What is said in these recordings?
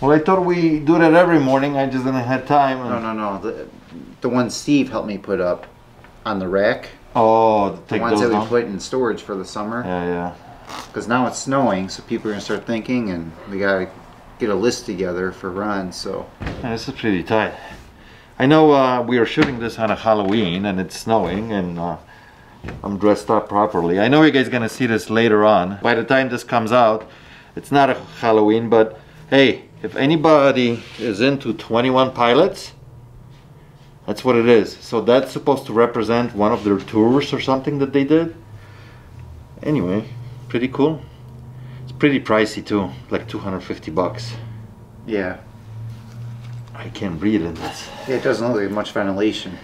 Well, I thought we do that every morning. I just didn't have time. And... No. The one Steve helped me put up on the rack. Oh, the ones that we put in storage for the summer. Yeah. Because now it's snowing, so people are gonna start thinking, and we gotta get a list together for runs. So yeah, this is pretty tight. I know we are shooting this on a Halloween, and it's snowing, and I'm dressed up properly. I know you guys are gonna see this later on. By the time this comes out, it's not a Halloween, but hey, if anybody is into 21 Pilots, that's what it is. So that's supposed to represent one of their tours or something that they did. Anyway, pretty cool. It's pretty pricey too, like 250 bucks. Yeah. I can't breathe in this. Yeah, it doesn't look like much ventilation.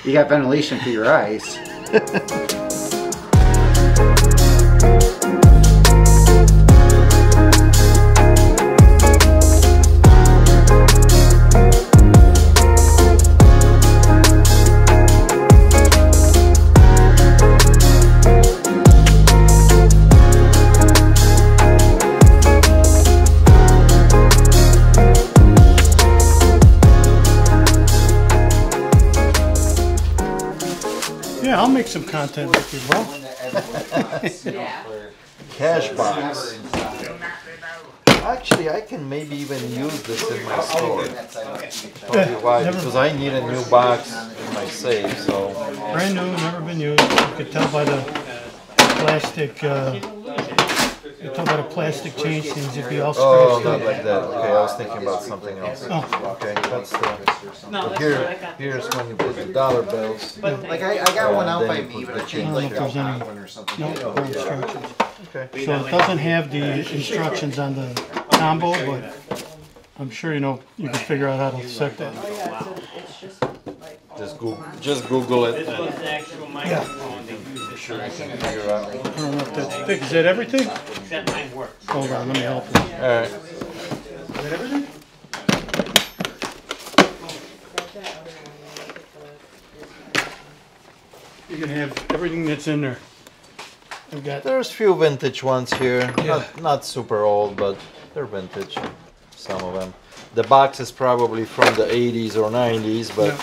You got ventilation for your eyes. Yeah, I'll make some content with you, bro. Cash box. Actually, I can maybe even use this in my store. Tell you why, because I need a new box in my safe, so... Brand new, never been used. You could tell by the plastic, change things, it'd be all scratched Oh, up. not like that. Okay, I was thinking about something else. Oh. Okay, that's the... Here's when you put the dollar bills. Like I got one out by me, but I changed like there's any- one or something. No instructions. Okay. So it doesn't have the instructions on the combo, but I'm sure you can figure out how to set that. Just Google it. Yeah. Sure you can figure out. I don't know if that's big. Is that everything? Hold on, let me help you. Alright. Is that everything? You can have everything that's in there. I've got. There's few vintage ones here. Yeah. Not super old, but they're vintage. Some of them. The box is probably from the 80s or 90s, but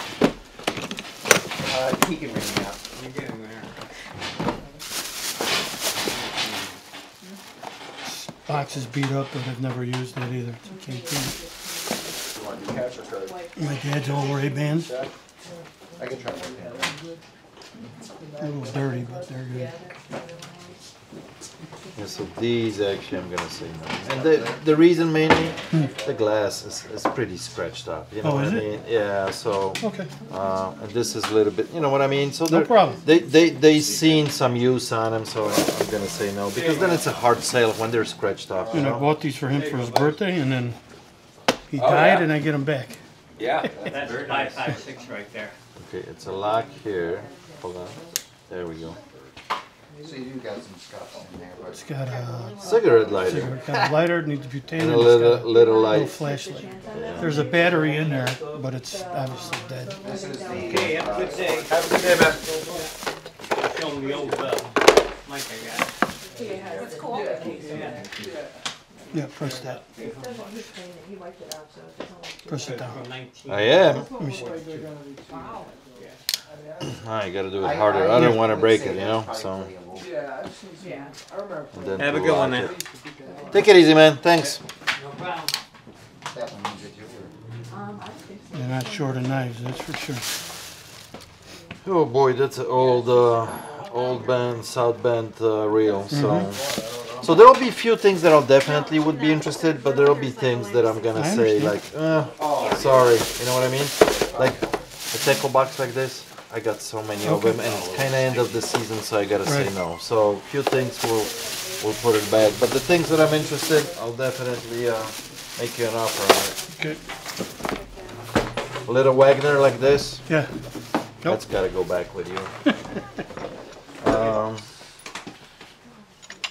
He can ring me up. You're getting there. Box is beat up, but I've never used it either. So I can't prove it. My dad's old Ray-Bans. I can try my hand. A little dirty, but they're good. yeah, so these actually I'm gonna say no. And the reason mainly, the glass is pretty scratched up. You know Oh, what is I it? mean? Yeah. So Okay. and this is a little bit. You know what I mean? So No problem. They seen some use on them, so I'm gonna say no because then it's a hard sale when they're scratched up. You And I know? bought these for him for his birthday, and then he died, and I get them back. Yeah, that's 556 right there. Okay, it's a lock here. Hold on. There we go. So you do got some stuff in there, but It's got a Cigarette lighter. cigarette, got a lighter, needs butane, And and a it's little, got little a light. little flashlight. There's a battery in there, but it's obviously dead. this is the Okay, have a good day. Have a good day, man. Show them the old mic I got. It's cool. Yeah, press that. Press it down. From 19. I am. Let me see. I gotta do it harder. I don't want to break it, you know. So. Yeah. And then Have a to good one, lock man. it. Take it easy, man. Thanks. No problem. That one means that you're They're not short of knives, that's for sure. Oh boy, that's an old band, South Bend reel. So there'll be a few things that I'll definitely would be interested, but there'll be things that I'm gonna I say understand. like, sorry, you know what I mean? Like a tackle box like this, I got so many of them, and it's kind of end of the season, so I gotta say Right. no. So a few things we'll put it back, but the things that I'm interested, I'll definitely make you an offer on it. Okay. A little Wagner like this. Yeah. Nope. That's gotta go back with you.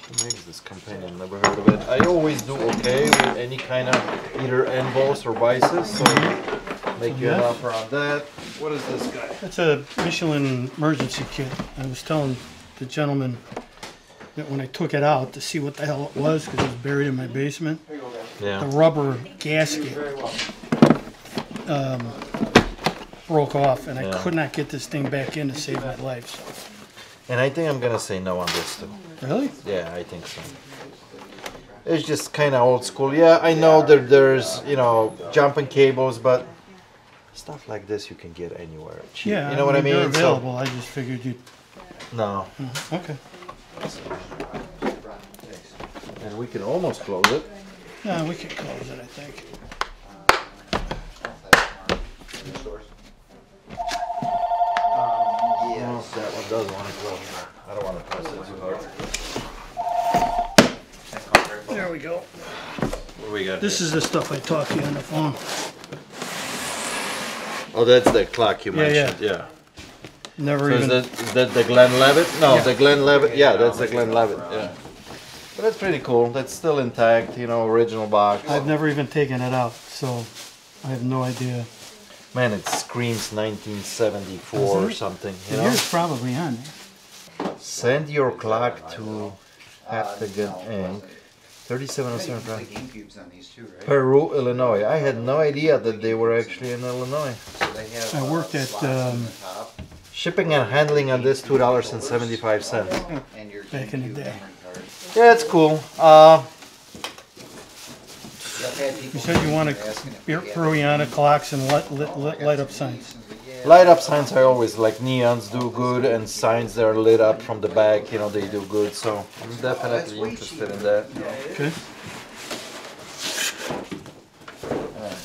Who makes this companion? Never heard of it. I always do okay with any kind of either emboss or vices, so make you an Yes. offer on that. What is this guy? That's a Michelin emergency kit. I was telling the gentleman that when I took it out to see what the hell it was, because it was buried in my basement, the rubber gasket broke off, and I could not get this thing back in to save my life. So. And I think I'm gonna say no on this too. Really? Yeah, I think so. It's just kind of old school. Yeah, I know that there's, you know, jumping cables, but stuff like this you can get anywhere cheap. Yeah, you know what I mean? They're available. I just figured you'd. No. Okay. And we can almost close it. Yeah, we can close it, I think. Yes, that one does want to close. I don't want to press it too hard. There we go. What do we got? This is the stuff I talked to you on the phone. Oh, that's the clock you Yeah, mentioned. Yeah. Never So even. is that the Glenlivet? No, Yeah. the Glenlivet. Yeah, that's the Glenlivet. Yeah. But that's pretty cool. That's still intact. You know, original box. I've never even taken it out, so I have no idea. Man, it screams 1974 or Doesn't it? something. The You know. year's probably on there. Send your clock to Haptigan Inc. 3707 The GameCube's on these too, right? Peru, Illinois. I had no idea that they were actually in Illinois. So they have, I worked at, slots on the top, Shipping and handling on this $2.75. and your Back in the GameCube day. memory card. Yeah, it's cool. I've had people You said you wanted asking if we had Peruviana clocks and light up signs. Light up signs I always like. Neons do good, and signs that are lit up from the back, you know, they do good. So I'm definitely interested in that. Okay.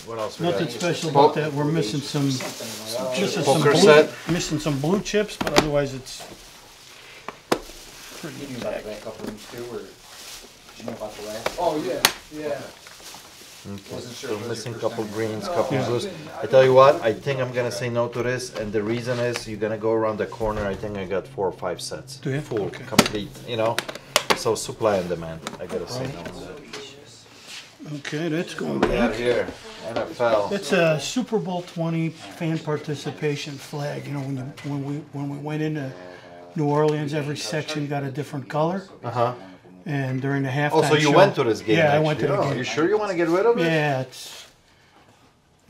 What else we Nothing got? special about that. We're missing some Poker set. missing some blue chips, but otherwise it's pretty You knew about the backup rooms too, or did you know about the last? Oh, yeah, yeah. Okay, so missing couple greens, couple blues. I tell you what, I think I'm gonna say no to this, and the reason is you're gonna go around the corner. I think I got 4 or 5 sets, Do you? full, Okay. complete. You know, so supply and demand. I gotta say no to that. Okay, that's going We got back. here NFL. It's a Super Bowl 20 fan participation flag. You know, when we went into New Orleans, every section got a different color, Uh-huh. and during the halftime Oh, so you show- went to this game? Yeah, I went to actually. the Oh, game. you sure you want to get rid of it? Yeah,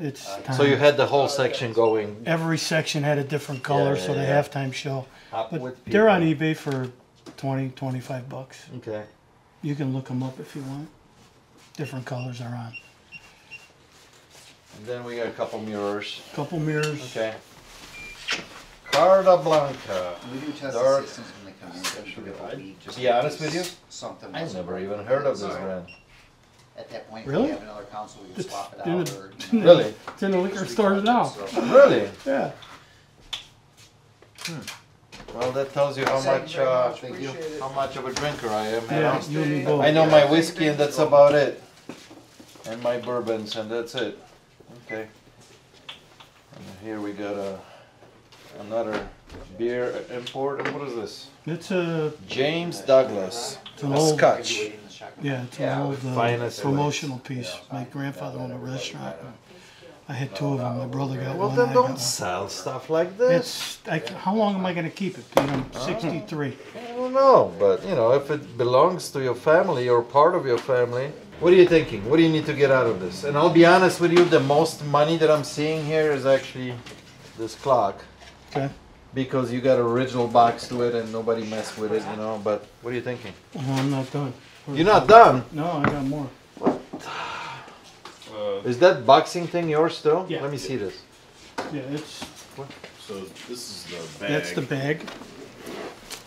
it's time. So you had the whole section going Every section had a different color, Yeah, so the yeah. halftime show. up But with people. they're on eBay for 20, 25 bucks. Okay. You can look them up if you want. Different colors are on. And then we got a couple mirrors. Couple mirrors. Okay. Carta Blanca. We do test Dark. the systems when they come in. so we give a week just To be honest in with you, case something I've wasn't never right. even heard of this brand. At that point, Really? if we have another console, we can It's swap it in out. the- Or, Really? It's in the liquor stores now. Really? Yeah. Well, that tells you how much Thank you. how much of a drinker I am. you Yeah, know? you and me both. I know my whiskey and that's about it. And my bourbons and that's it. Okay. And here we got another beer import. And what is this? It's a James Douglas. it's an A old Scotch. yeah, it's Yeah, an old finest promotional piece. My grandfather owned a restaurant. I had 2 of them. My brother got Well, one. then I got don't one. sell stuff like this. How long am I going to keep it? I'm 63. I don't know, but you know, if it belongs to your family or part of your family, what are you thinking? What do you need to get out of this? And I'll be honest with you, the most money that I'm seeing here is actually this clock. Okay. Because you got original box to it and nobody messed with it, you know, but what are you thinking? I'm not done. You're not done? No, I got more. Is that boxing thing yours still? Yeah. Let me see this. Yeah, it's So this is the bag. that's the bag.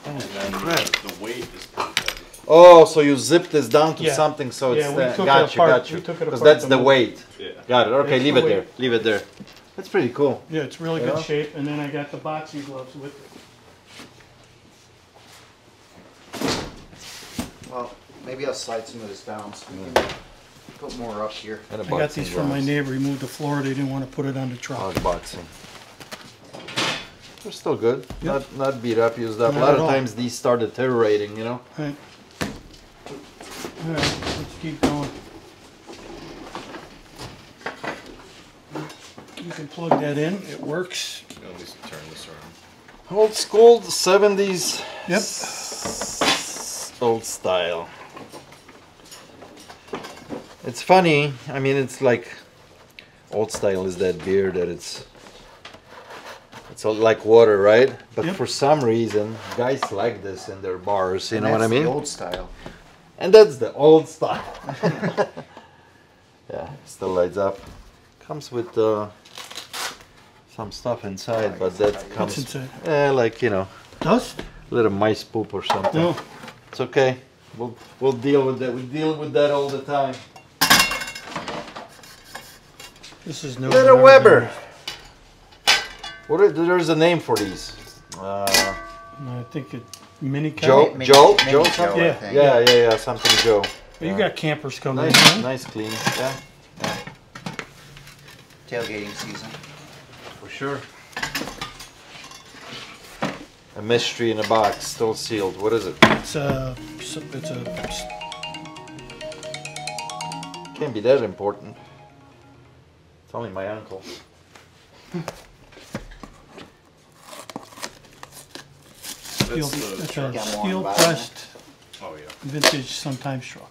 And then the weight is perfect. Oh, so you zip this down to Yeah. something so it's Yeah, we took it got you, apart. got you. We took it Because apart that's to the move- weight. Yeah. Got it. Okay, It's leave the it there. weight. Leave it there. That's pretty cool. Yeah, it's really Yeah. good shape. And then I got the boxing gloves with it. well, maybe I'll slide some of this down so we can put more up here. And a I got boxing these from my gloves. neighbor. He moved to Florida. He didn't want to put it on the truck. Hard boxing. They're still good. Yep. Not beat up, used up. Not A lot at of all. times these start deteriorating, you know. Right. All right, let's keep going. You can plug that in. It works. At least turn this around. Old school 70s. Yep. Old style. It's funny. I mean, it's like old style is that beer that it's all like water, right? But Yep. for some reason, guys like this in their bars. You And know what I that's mean? The old style. And that's the old style. Yeah, still lights up. Comes with some stuff inside, but that comes, What's inside? like, you know, Dust? a little mice poop or something. No. It's okay. We'll deal with that. We deal with that all the time. This is no. Little Weber. There's a name for these. I think it mini Joe, Mini Joe, Joe, something. I think. Yeah, something Joe. You got campers coming Nice, in. nice, clean. Yeah, Tailgating season. for sure. A mystery in a box, still sealed. What is it? It's a Can't be that important. It's only my uncle. steel, the it's truck. a Got one steel on the bottom. pressed Oh, yeah. vintage sometimes truck.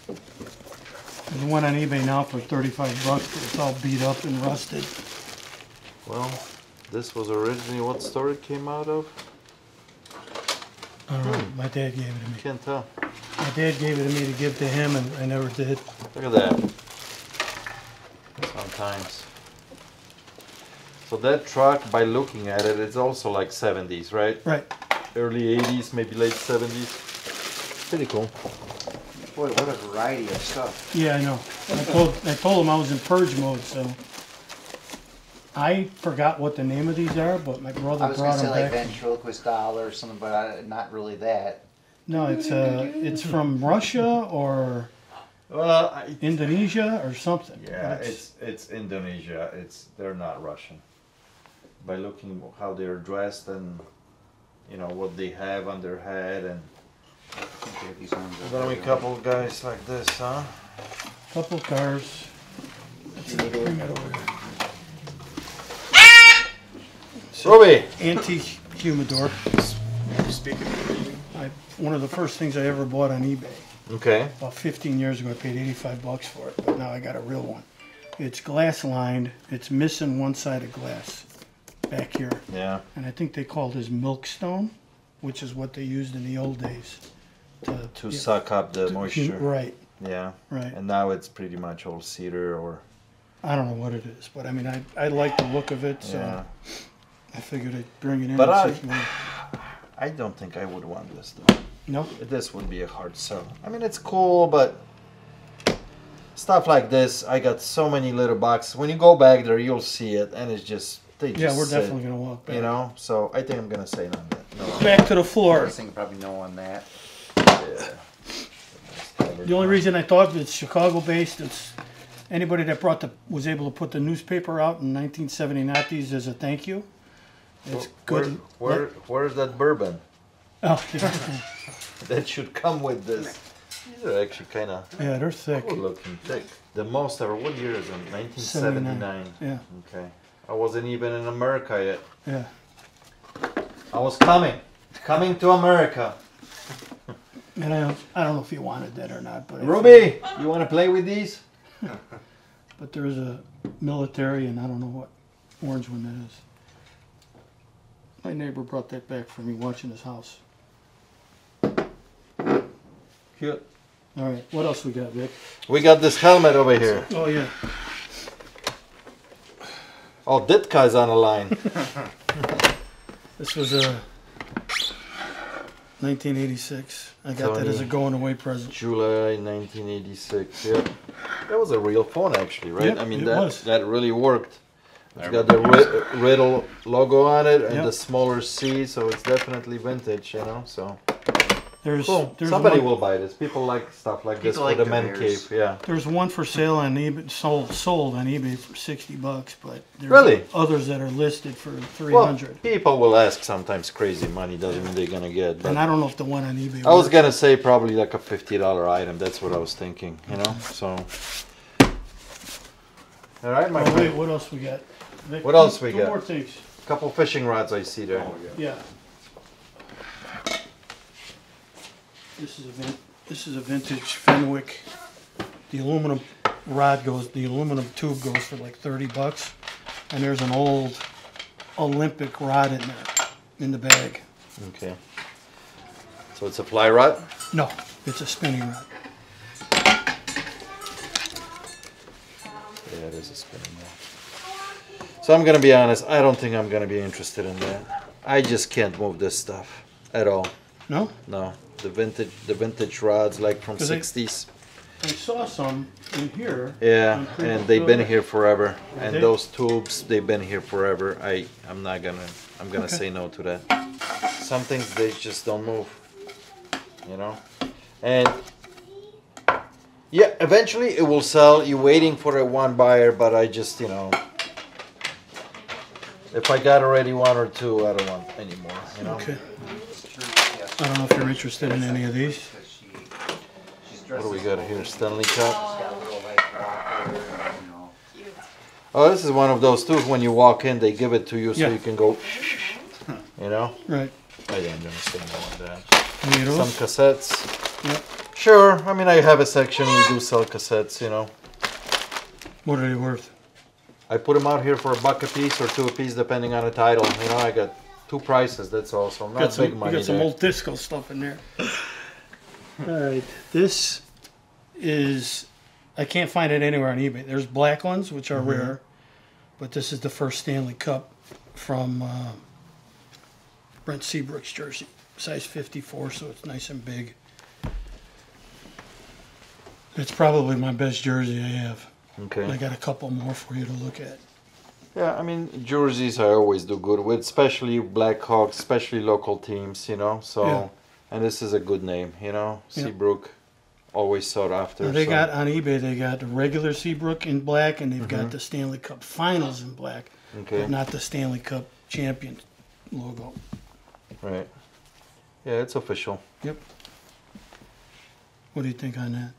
There's one on eBay now for 35 bucks, but it's all beat up and rusted. Well, this was originally what store it came out of? I don't know. My dad gave it to me. Can't tell. My dad gave it to me to give to him, and I never did. Look at that. Sometimes. So that truck, by looking at it, it's also like 70s, right? Right. Early 80s, maybe late 70s. Pretty cool. Boy, what a variety of stuff. Yeah, I know. I told him I was in purge mode, so I forgot what the name of these are, but my brother I was going brought to say them like back. ventriloquist doll or something, but not really that. No, it's from Russia or Well, Indonesia or something. yeah, But it's Indonesia. They're not Russian. By looking how they're dressed and you know what they have on their head, and I think they have these ones then over we here. couple guys like this, huh? couple cars. Bring it over here. Robbie, Antique humidor. Speaking of One of the first things I ever bought on eBay. okay. About 15 years ago, I paid 85 bucks for it, but now I got a real one. It's glass lined. It's missing one side of glass back here. Yeah. And I think they called his milkstone, which is what they used in the old days. To suck up the moisture. Right, Yeah. right. And now it's pretty much all cedar or I don't know what it is, but I mean, I like the look of it, so yeah. I figured I'd bring it in. But and see if you want- I don't think I would want this though. No? This would be a hard sell. I mean, it's cool, but stuff like this, I got so many little boxes. When you go back there, you'll see it, and it's just they just Yeah, we're sit, definitely going to walk back. you know. So I think I'm gonna say no. No. Back to the floor. I think probably no on that. Yeah. The only reason I thought it's Chicago-based, it's anybody that was able to put the newspaper out in 1970 Nazis as a thank you. It's good. Where's that bourbon? Oh, yeah. That should come with this. These are actually kind of Yeah, they're thick. cool looking, thick. The most ever. What year is it? 1979. Yeah, Okay. I wasn't even in America yet. yeah. I was coming to America. And I don't know if you wanted that or not, but Ruby, you want to play with these? but there's a military, and I don't know what orange one that is. My neighbor brought that back for me watching his house. Cute. All right, what else we got, Vic? We got this helmet over here. Oh yeah, Oh, Ditka's on the line. this was a 1986. I got that as a going away present. July 1986. Yeah, that was a real phone actually, right? Yep, I mean it that was. that really worked. It's got the Riddle logo on it and Yep. the smaller C, so it's definitely vintage, you know. So There's cool. there's Somebody one, will buy this. People like stuff like this People for like the the man mirrors. cave. Yeah. There's one for sale on eBay, sold on eBay for 60 bucks, but there's Really? others that are listed for Well, 300. people will ask sometimes crazy money. Doesn't mean they're gonna get. But And I don't know if the one on eBay. I was works. gonna say probably like a $50 item. That's what I was thinking. You know. So. All right, my Oh, wait, friend. what else we got? Vic, What else we two got? more things. Couple fishing rods I see there. Yeah. This is a vintage Fenwick the aluminum rod goes, the aluminum tube goes for like $30, and there's an old Olympic rod in there, in the bag. Okay. So it's a fly rod? No, it's a spinning rod. Yeah, it is a spinning rod. So I'm gonna be honest, I don't think I'm gonna be interested in that. I just can't move this stuff at all. No? No. The vintage rods like from 'Cause 60s. I saw some in here. Yeah, on Craigslist and they've been Builder. here forever. And they? those tubes, they've been here forever. I'm gonna Okay. say no to that. Some things they just don't move. You know? And yeah, eventually it will sell. You're waiting for a one buyer, but I just, you know, if I got already one or two, I don't want any more, you know? Okay. I don't know if you're interested in any of these. What do we got here? Stanley Cup. Oh, this is one of those too. When you walk in, they give it to you so Yeah. you can go, you know? Right. I didn't understand all of that. Any of Some those? cassettes. Yep. Sure. I mean, I have a section. We do sell cassettes, you know. What are they worth? I put them out here for $1 a piece or $2 a piece, depending on the title. You know, I got two prices. That's all. So not Got some, big money you got some there. old disco stuff in there. All right. This is, I can't find it anywhere on eBay. There's black ones, which are rare, but this is the first Stanley Cup from Brent Seabrook's jersey, size 54, so it's nice and big. It's probably my best jersey I have. Okay. I got a couple more for you to look at. Yeah, I mean, jerseys I always do good with, especially Blackhawks, especially local teams, you know. So, Yeah. and this is a good name, you know. Yeah. Seabrook, always sought after. Now they so. got on eBay. They got the regular Seabrook in black, and they've got the Stanley Cup Finals in black, Okay. but not the Stanley Cup champion logo. Right. Yeah, it's official. Yep. What do you think on that?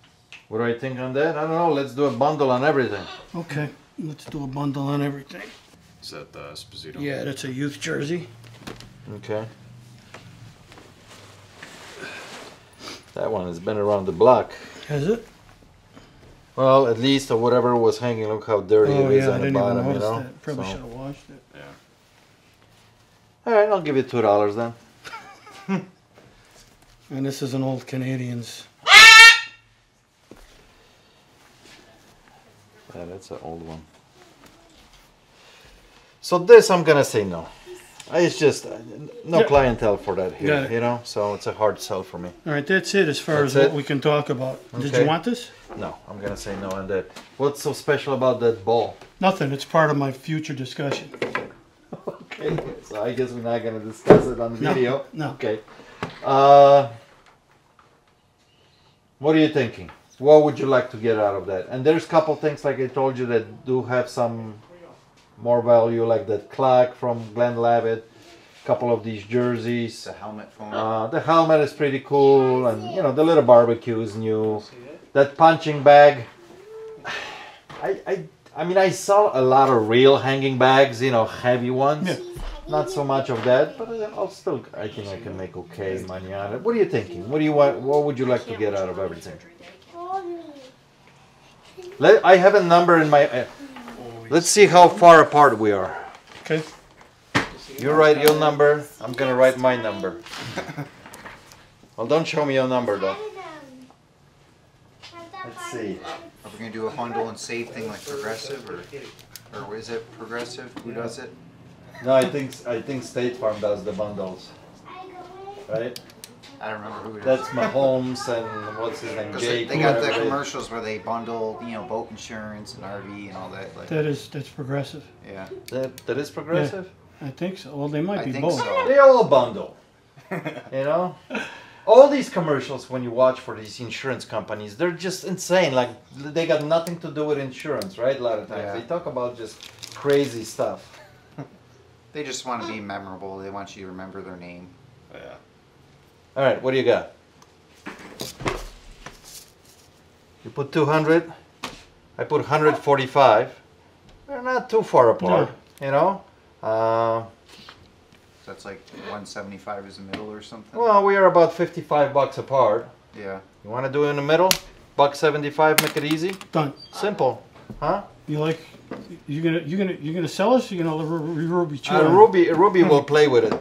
What do I think on that? I don't know. Let's do a bundle on everything. Okay, let's do a bundle on everything. Is that the Esposito? Yeah, that's a youth jersey. Okay. That one has been around the block. Has it? Well, at least or whatever was hanging. Look how dirty Oh it is yeah, I on the didn't even bottom, you notice know. that. Probably So- should have washed it. Yeah. All right, I'll give you $2 then. And this is an old Canadians. Yeah, that's an old one. So this, I'm gonna say no. It's just no Yeah. clientele for that Got here, it. you know. So it's a hard sell for me. All right, that's it as far That's as what it? we can talk about. Did Okay. you want this? No, I'm gonna say no on that. What's so special about that ball? Nothing. It's part of my future discussion. Okay, so I guess we're not gonna discuss it on No, video. no. Okay. What are you thinking? What would you like to get out of that? And there's a couple things, like I told you, that do have some more value, like that clock from Blvd, a couple of these jerseys. The helmet phone. The helmet is pretty cool, and you know the little barbecue is new. That punching bag. I mean, I saw a lot of real hanging bags, you know, heavy ones. Yeah. Not so much of that, but I'll still. I think I can make okay money on it. What are you thinking? What do you want? What would you like to get out of everything? I have a number in my. Let's see how far apart we are. Okay. You write your number. I'm gonna write my number. Well, don't show me your number though. Let's see. Are we gonna do a bundle and save thing like Progressive, or is it Progressive? Who does it? No, I think State Farm does the bundles, right? I don't remember who it is. That's Mahomes and what's his name, 'Cause Jake. they got the whatever it is. commercials where they bundle, you know, boat insurance and RV and all that. Like, That's progressive. yeah, That is progressive. I think so. Well, they might I be think both. so. They all bundle. You know, all these commercials when you watch for these insurance companies, they're just insane. Like they got nothing to do with insurance, right? A lot of times Yeah. they talk about just crazy stuff. They just want to be memorable. They want you to remember their name. Yeah. All right, what do you got? You put 200. I put 145. They're not too far apart, you know. That's like 175 is the middle or something. Well, we are about $55 apart. Yeah. You want to do it in the middle? $1.75, make it easy. Done. Simple, huh? You like? You gonna sell us? Or you gonna let Ruby chew on it? Ruby will play with it.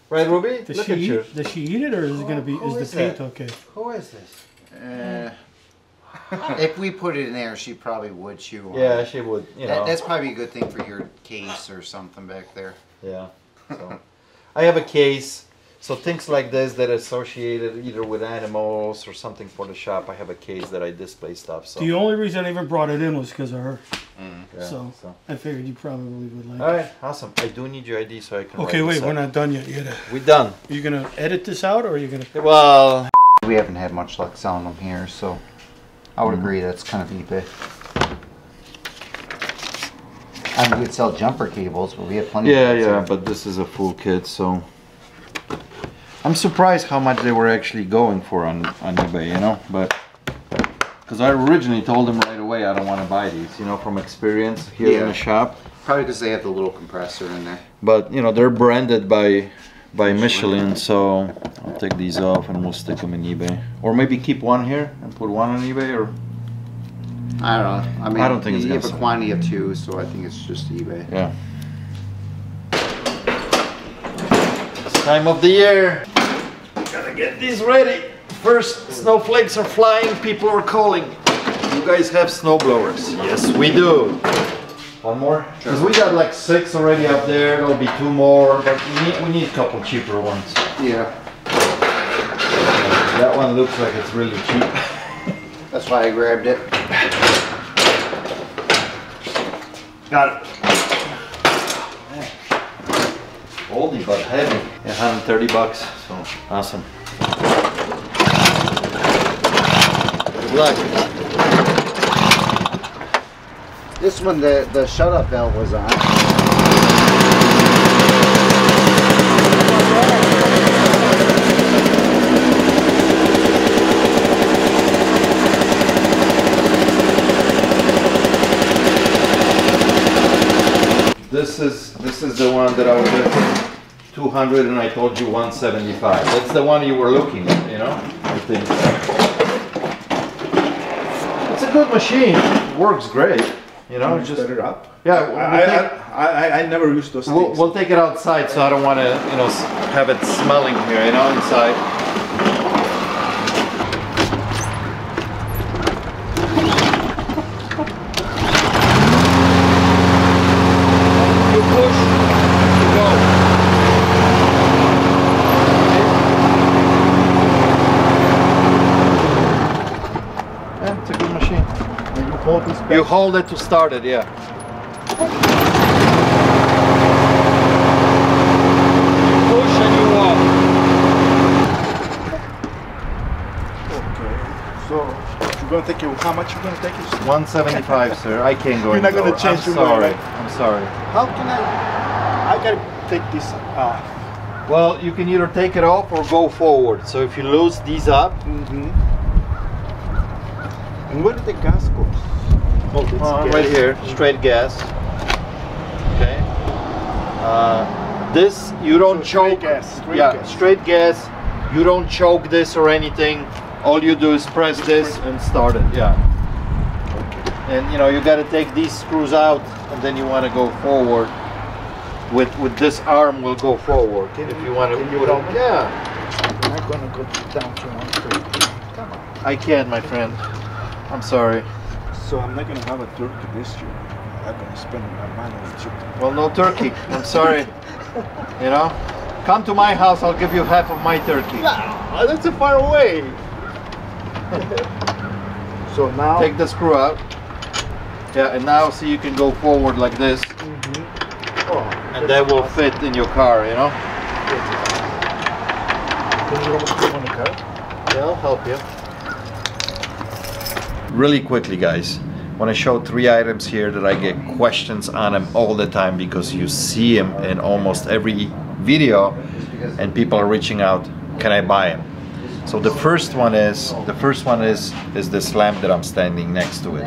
Right, Ruby? Does Look she at you. eat? Does she eat it, or is it gonna be? Who Is is the paint that? okay? Who is this? If we put it in there, she probably would chew on Yeah, it. she would. You know. That's probably a good thing for your case or something back there. Yeah. So, I have a case. So things like this that are associated either with animals or something for the shop, I have a case that I display stuff. So. The only reason I even brought it in was because of her. Yeah, So I figured you probably would like all it. right, awesome. I do need your ID so I can. Okay, write wait, this we're up. not done yet. You gotta, We done. you gonna edit this out, or are you gonna? Well, We haven't had much luck selling them here, so I would agree that's kind of eBay. I mean, we could sell jumper cables, but we have plenty yeah, of yeah, but this is a full kit, so I'm surprised how much they were actually going for on eBay, you know, but because I originally told them right away I don't want to buy these, you know, from experience here in Yeah. the shop. Probably because they have the little compressor in there. But you know, they're branded by Michelin, so I'll take these off and we'll stick them in eBay, or maybe keep one here and put one on eBay, or I don't know. I mean, I don't think it's you gonna have a sell. quantity of 2, so I think it's just eBay. yeah. It's time of the year. Gotta get these ready. First snowflakes are flying, people are calling. You guys have snow blowers? Yes, we do. One more? Because we got like 6 already up there, there'll be 2 more, but we need a couple cheaper ones. Yeah. That one looks like it's really cheap. That's why I grabbed it. Got it. Oldie but heavy. Yeah, 130 bucks, so awesome. Good luck. This one, the shut-up valve was on. This is the one that I was at 200 and I told you 175. That's the one you were looking at, you know? I think. It's a good machine. It works great. You know, Just set it up. yeah. I never used those We'll, things. we'll take it outside, so I don't want to, you know, have it smelling here, you know, inside. You push, you go. Yeah, it's a good machine. When you hold this You hold it to start it, yeah. Push and you walk. Okay. So you're gonna take it. How much you gonna take it? 175, sir. I can't go. You're not any gonna lower. change I'm your mind, sorry. right? I'm sorry. How can I gotta take this off. Well, you can either take it off or go forward. So if you loose these up, And where did the gas go? Oh, it's gas. right here, straight gas. Okay. This you don't So choke. straight gas, straight yeah, gas. straight gas. You don't choke this or anything. All you do is press this and start it. Yeah. And you know you got to take these screws out, and then you want to go forward. With this arm, will go forward. If you want to Can you put it, help me? yeah. I'm not gonna go down to 130. Come on. I can, my friend. I'm sorry. So I'm not gonna have a turkey this year. I'm not gonna spend my money on chicken. Well, no turkey. I'm sorry. You know, come to my house. I'll give you half of my turkey. No, that's a far away. So now Take the screw out. Yeah, and now see you can go forward like this, Oh, and that will fit in your car. You know. can you almost put on the car? Yeah, I'll help you. Really quickly, guys, want to show 3 items here that I get questions on them all the time because you see them in almost every video, and people are reaching out. Can I buy them? So the first one is this lamp that I'm standing next to it.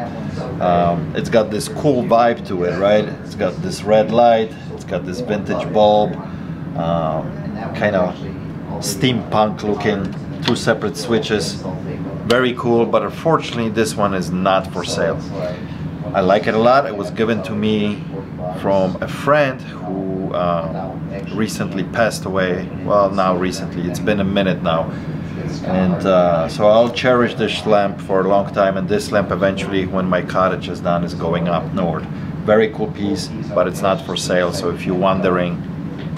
It's got this cool vibe to it, right? It's got this red light. It's got this vintage bulb, kind of steampunk looking, 2 separate switches. Very cool, but unfortunately this one is not for sale. I like it a lot. It was given to me from a friend who recently passed away. Well, now recently, it's been a minute now. And so I'll cherish this lamp for a long time, and this lamp eventually, when my cottage is done, is going up north. Very cool piece, but it's not for sale, so if you're wondering,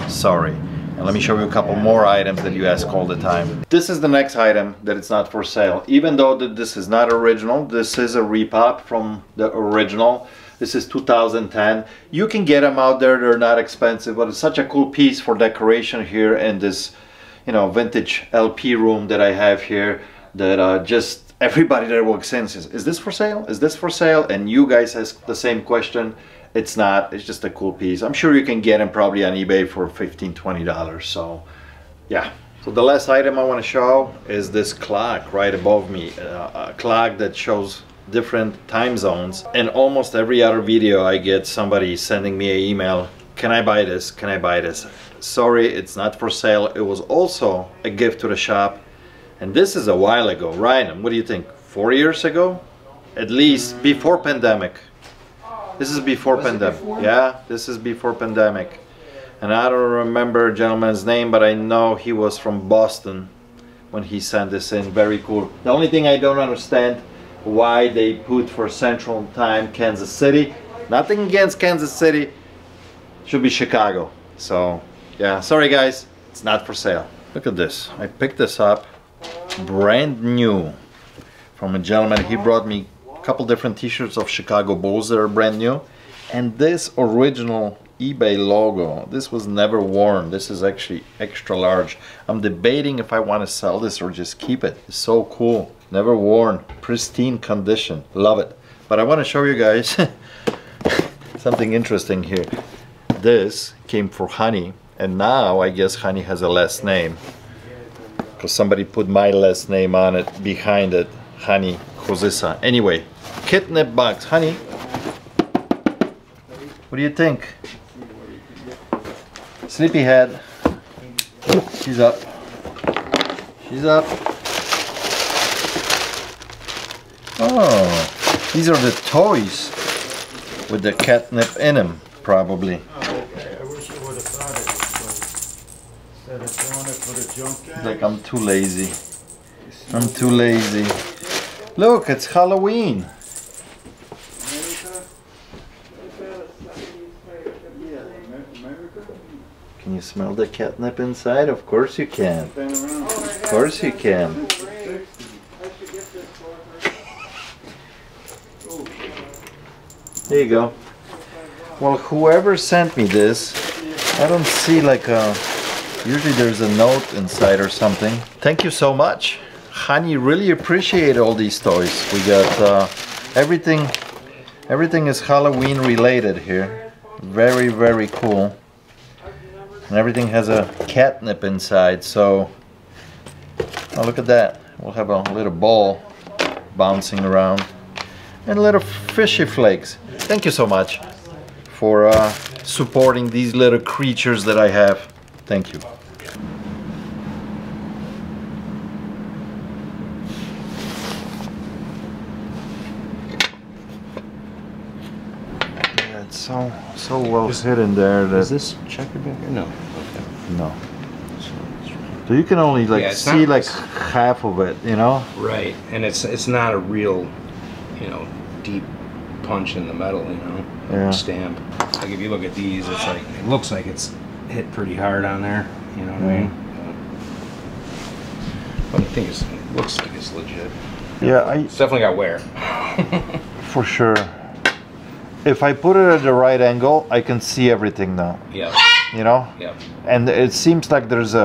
sorry. And let me show you a couple more items that you ask all the time. This is the next item that it's not for sale. Even though this is not original, this is a repop from the original. This is 2010. You can get them out there, they're not expensive, but it's such a cool piece for decoration here in this, you know, vintage LP room that I have here, that just everybody that walks in says, is this for sale? Is this for sale? And you guys ask the same question. It's not, it's just a cool piece. I'm sure you can get them probably on eBay for $15–20. So yeah. So the last item I want to show is this clock right above me. A clock that shows different time zones. And almost every other video I get somebody sending me an email, can I buy this? Can I buy this? Sorry, it's not for sale. It was also a gift to the shop. And this is a while ago. Ryan, what do you think? 4 years ago? At least before pandemic. This is before pandemic. Yeah, this is before pandemic. And I don't remember a gentleman's name, but I know he was from Boston when he sent this in. Very cool. The only thing I don't understand why they put for Central Time Kansas City. Nothing against Kansas City. Should be Chicago. So yeah, sorry guys, it's not for sale. Look at this. I picked this up brand new from a gentleman. He brought me a couple different t-shirts of Chicago Bulls that are brand new, and this original eBay logo, this was never worn. This is actually extra large. I'm debating if I want to sell this or just keep it. It's so cool. Never worn, pristine condition. Love it. But I want to show you guys something interesting here. This came for Honey, and now I guess Honey has a last name because somebody put my last name on it, behind it, Honey Josisa. Anyway, Kitnip box. Honey, what do you think? Sleepyhead. She's up. She's up. Oh, these are the toys with the catnip in them, probably. Like, I'm too lazy. I'm too lazy. Look, it's Halloween. Can you smell the catnip inside? Of course you can. Of course you can. There you go. Well, whoever sent me this, I don't see like a... Usually there's a note inside or something. Thank you so much. Honey, really appreciate all these toys. We got everything is Halloween related here. Very, very cool. And everything has a catnip inside, so oh, look at that. We'll have a little ball bouncing around and little fishy flakes. Thank you so much for supporting these little creatures that I have. Thank you. Yeah, it's so well hidden there that... Is this checkered back here? No. Okay. No. So you can only like see like half of it, you know? Right, and it's not a real, you know, deep punch in the metal, you know, stamp. Like if you look at these, it's like, it looks like it's hit pretty hard on there, you know what I mean? But I think it looks like it's legit. Yeah, it's definitely got wear. For sure. If I put it at the right angle, I can see everything now. Yeah. You know? Yeah. And it seems like there's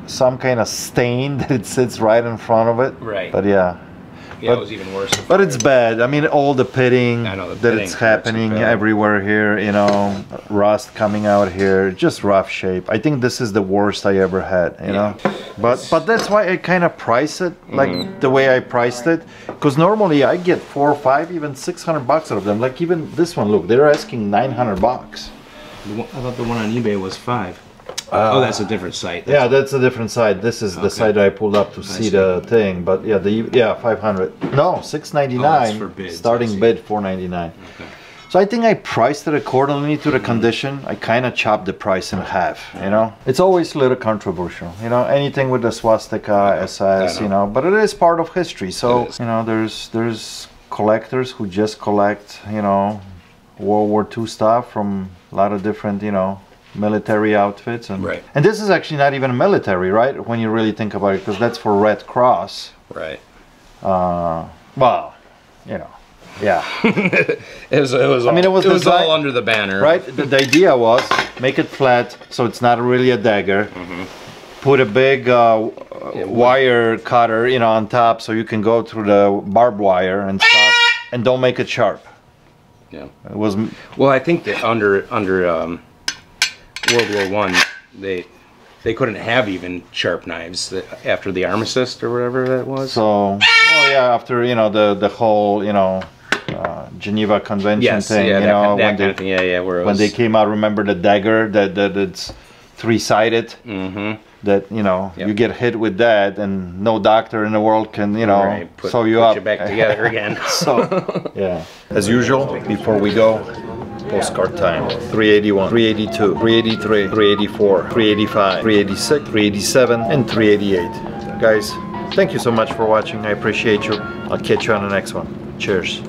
some kind of stain that it sits right in front of it. Right. But yeah. Yeah, it was even worse. But it's bad. I mean, all the pitting that it's happening everywhere here, you know, rust coming out here, just rough shape. I think this is the worst I ever had, you know. But that's why I kind of price it like the way I priced it, because normally I get 4 or 5, even $600 out of them. Like even this one, look, they're asking $900. I thought the one on eBay was 5. Oh, that's a different site. Yeah, that's a different site. This is the site I pulled up to see the thing. But yeah, 500. No, 699. for bids, starting bid 499. Okay. So I think I priced it accordingly to the condition. I kind of chopped the price in half. You know, it's always a little controversial. You know, anything with the swastika, SS. You know, but it is part of history. So you know, there's collectors who just collect, you know, World War II stuff from a lot of different, you know, military outfits, and and this is actually not even military, right? When you really think about it, because that's for Red Cross. Right. Well, you know, yeah. it was. I mean, it was all under the banner, right? The idea was make it flat, so it's not really a dagger. Put a big wire cutter, you know, on top, so you can go through the barbed wire and stuff, and don't make it sharp. Yeah. It was. Well, I think that under World War I, they couldn't have even sharp knives after the armistice or whatever that was. So, well, yeah, after, you know, the whole, you know, Geneva Convention thing, you know, that kind of thing. When they came out, remember the dagger that it's three-sided. That, you know, you get hit with that, and no doctor in the world can, you know, sew you up. Put you back together again. So, yeah. As usual, before we go, postcard time. 381, 382, 383, 384, 385, 386, 387, and 388. Guys, thank you so much for watching. I appreciate you. I'll catch you on the next one. Cheers.